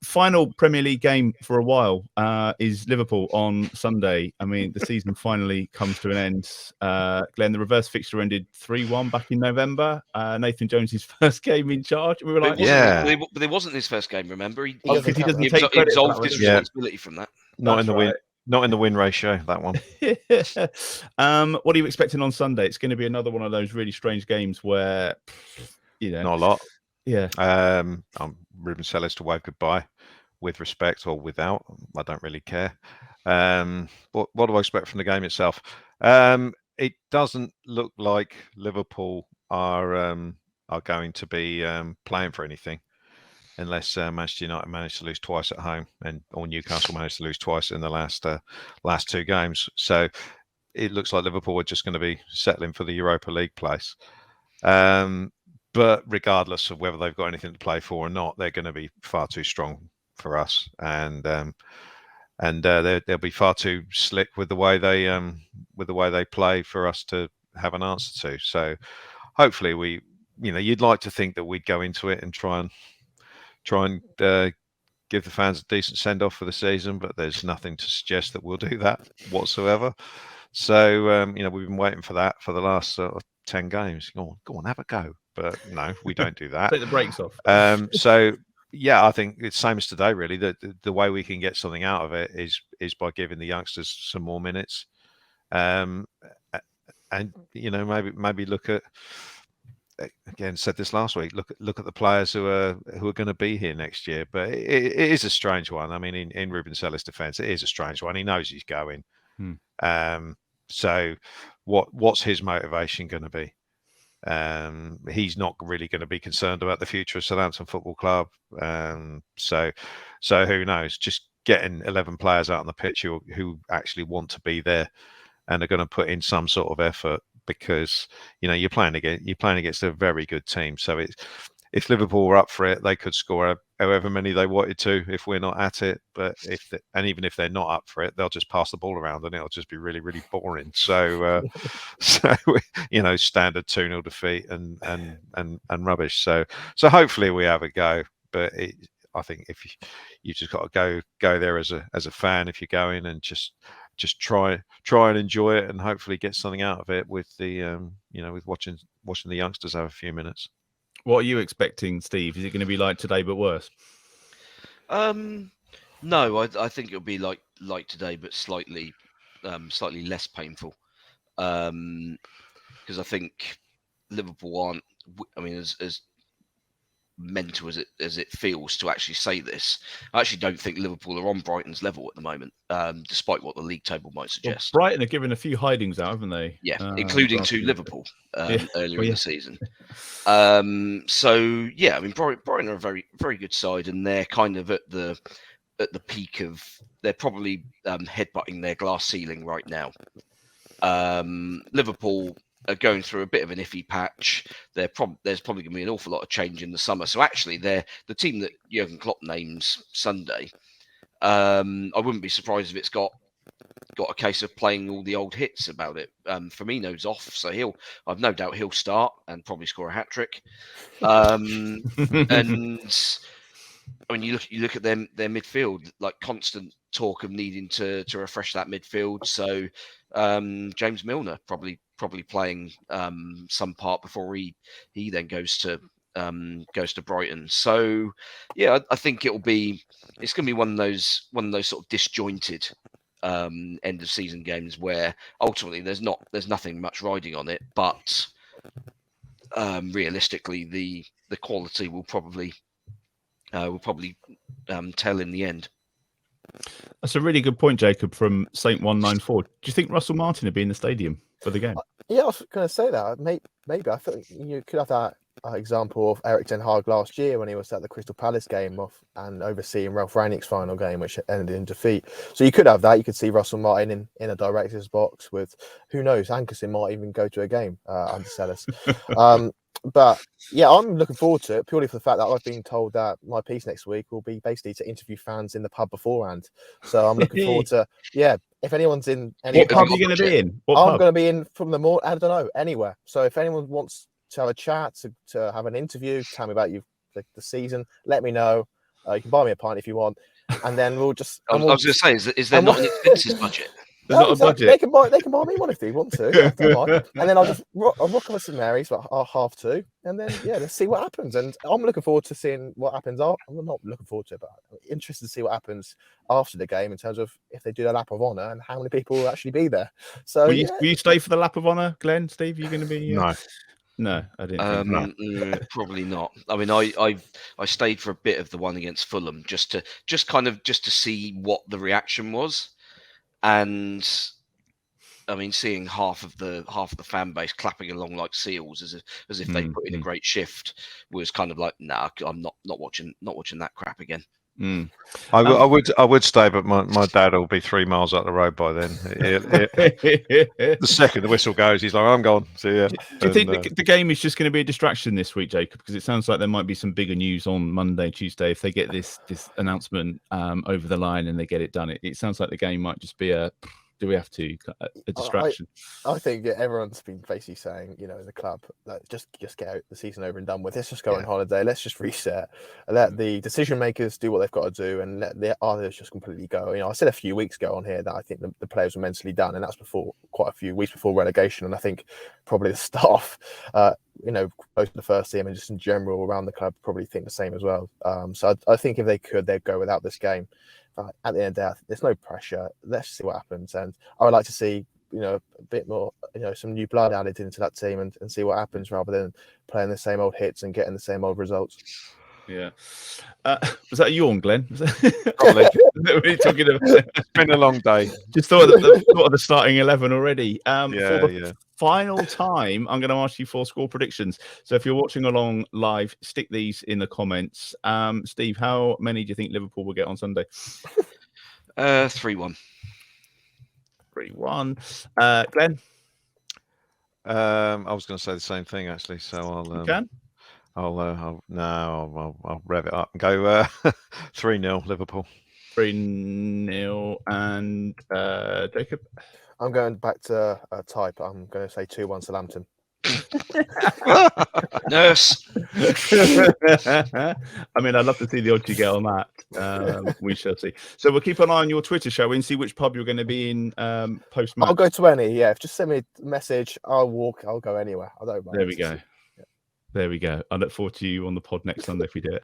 final Premier League game for a while is Liverpool on Sunday. I mean, the season finally comes to an end. Glenn, the reverse fixture ended 3-1 back in November. Nathan Jones' first game in charge. We were like, but it wasn't his first game. Remember, he doesn't take he credit absolved his responsibility from that. Not in the win ratio, that one. What are you expecting on Sunday? It's going to be another one of those really strange games where, not a lot. Yeah. I'm Ruben Sellers to wave goodbye, with respect or without. I don't really care. What do I expect from the game itself? It doesn't look like Liverpool are going to be playing for anything, unless Manchester United managed to lose twice at home, or Newcastle managed to lose twice in the last 2 games. So it looks like Liverpool are just going to be settling for the Europa League place. But regardless of whether they've got anything to play for or not, they're going to be far too strong for us, and they'll be far too slick with the way they play for us to have an answer to. So hopefully you'd like to think that we'd go into it and try and give the fans a decent send off for the season, but there's nothing to suggest that we'll do that whatsoever. So we've been waiting for that for the last 10 games. Go on, have a go. But no, we don't do that. Take the brakes off. So yeah, I think it's same as today. Really, the way we can get something out of it is by giving the youngsters some more minutes, and maybe look at, again, said this last week. Look at the players who are going to be here next year. But it is a strange one. I mean, in Ruben Sellers' defence, it is a strange one. He knows he's going. So what's his motivation going to be? He's not really going to be concerned about the future of Southampton Football Club. So who knows? Just getting 11 players out on the pitch who actually want to be there and are going to put in some sort of effort, because you're playing against a very good team. So if Liverpool were up for it, they could score however many they wanted to if we're not at it. But even if they're not up for it, they'll just pass the ball around and it'll just be really, really boring. So standard 2-0 defeat and rubbish. So hopefully we have a go. But I think if you just got to go there as a fan, if you're going, and just try and enjoy it and hopefully get something out of it with the with watching the youngsters have a few minutes. What are you expecting, Steve? Is it going to be like today but worse? No, I think it'll be like today, but slightly less painful. Because I think Liverpool aren't. I mean, as mental as it feels to actually say this, I actually don't think Liverpool are on Brighton's level at the moment, despite what the league table might suggest. Well, Brighton are given a few hidings out, haven't they? Yeah, including to Liverpool earlier in the season. So yeah, I mean, Brighton are a very, very good side, and they're kind of at the peak of. They're probably headbutting their glass ceiling right now. Liverpool are going through a bit of an iffy patch. There's probably going to be an awful lot of change in the summer. So actually, they're the team that Jurgen Klopp names Sunday. I wouldn't be surprised if it's got a case of playing all the old hits about it. Firmino's off, so I've no doubt he'll start and probably score a hat trick. And I mean, you look at their midfield, like constant talk of needing to refresh that midfield. So James Milner probably playing some part before he then goes to Brighton. So yeah, I think it's going to be one of those sort of disjointed end of season games where ultimately there's nothing much riding on it, but realistically the quality will probably tell in the end. That's a really good point, Jacob, from Saint 194. Do you think Russell Martin would be in the stadium for the game? Yeah, I was going to say that. Maybe. I think you could have that example of Erik ten Hag last year when he was at the Crystal Palace game and overseeing Ralph Rangnick's final game, which ended in defeat. So you could have that. You could see Russell Martin in a director's box with, who knows, Ankerson might even go to a game under Sellers. But yeah, I'm looking forward to it purely for the fact that I've been told that my piece next week will be basically to interview fans in the pub beforehand. So I'm looking forward to, if anyone's in any what pub are you going to be in? I'm going to be in from the morning, I don't know, anywhere. So if anyone wants to have a chat, to have an interview, tell me about the season, let me know. You can buy me a pint if you want, and then we'll just. I was going to say, is there not an expenses budget? There's not a budget. They can buy me one if they want to. Yeah, don't mind. And then I'll rock over to St Mary's about 2:30, and then let's see what happens. And I'm looking forward to seeing what happens. I'm not looking forward to it, but I'm interested to see what happens after the game in terms of if they do the lap of honour and how many people will actually be there. So will you stay for the lap of honour, Glenn? Steve, you're going to be No, I didn't think no. Probably not. I mean, I stayed for a bit of the one against Fulham just to see what the reaction was, and I mean, seeing half of the fan base clapping along like seals as if they put in a great shift was kind of like, nah, I'm not watching that crap again. I would stay, but my dad will be 3 miles up the road by then. The second the whistle goes, he's like, I'm gone. See ya. Do you think the game is just going to be a distraction this week, Jacob? Because it sounds like there might be some bigger news on Monday, Tuesday if they get this announcement over the line and they get it done. It sounds like the game might just be a distraction. I think everyone's been basically saying, in the club, that just get out the season over and done with. Let's just go on holiday. Let's just reset. Let the decision makers do what they've got to do, and let the others just completely go. I said a few weeks ago on here that I think the players were mentally done, and that's quite a few weeks before relegation. And I think probably the staff, both the first team and just in general around the club, probably think the same as well. So I think if they could, they'd go without this game. At the end of the day, there's no pressure. Let's see what happens, and I would like to see a bit more, some new blood added into that team and see what happens rather than playing the same old hits and getting the same old results. Yeah. Was that a yawn, Glenn? Probably. It's been a long day. Just thought of the starting 11 already. For the final time, I'm going to ask you for score predictions. So if you're watching along live, stick these in the comments. Steve, how many do you think Liverpool will get on Sunday? 3-1. 3-1. Glenn? I was going to say the same thing actually. So I'll rev it up and go 3-0 Liverpool. 3-0 and Jacob. I'm going back to type. I'm going to say 2-1 Southampton. Nurse. I mean, I'd love to see the odds you get on that. We shall see. So we'll keep an eye on your Twitter, shall we, and see which pub you're going to be in post-match. I'll go to any. Yeah, just send me a message. I'll walk. I'll go anywhere. I don't mind. There we go. There we go. I look forward to you on the pod next Sunday if we do it.